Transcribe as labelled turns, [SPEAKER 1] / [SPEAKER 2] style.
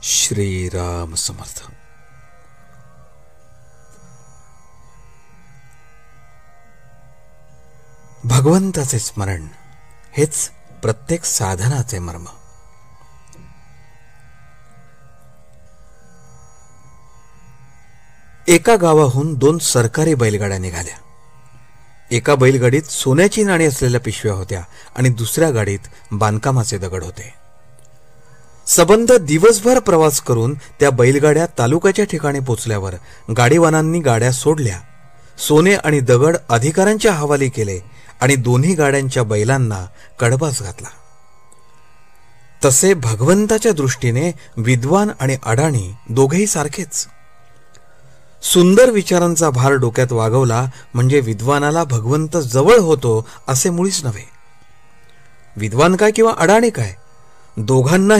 [SPEAKER 1] श्रीराम समर्थ. भगवंताचे स्मरण हेच प्रत्येक साधनाचे मर्म. एका गावाहून 2 सरकारी बैलगाड्या निघाल्या. एका बैलगाडीत सोन्याची नाणी असलेल्या पिशव्या होत्या आणि दुसऱ्या गाडीत बांधकामाचे दगड होते. सबंध दिवसभर प्रवास करून त्या बैलगाड्या तालुक्याच्या ठिकाणी पोचल्यावर गाडीवानांनी गाड्या सोडल्या, सोने आणि दगड अधिकाऱ्यांच्या हवाली केले आणि दोन्ही गाड्यांच्या बैलांना कडबास घातला. तसे भगवंताच्या दृष्टीने विद्वान आणि अडाणी दोघेही सारखेच. सुंदर विचारांचा भार डोक्यात वागवला म्हणजे विद्वानाला भगवंत जवळ होतो असे मुळीच नव्हे. विद्वान काय किंवा अडाणी काय, दोघांना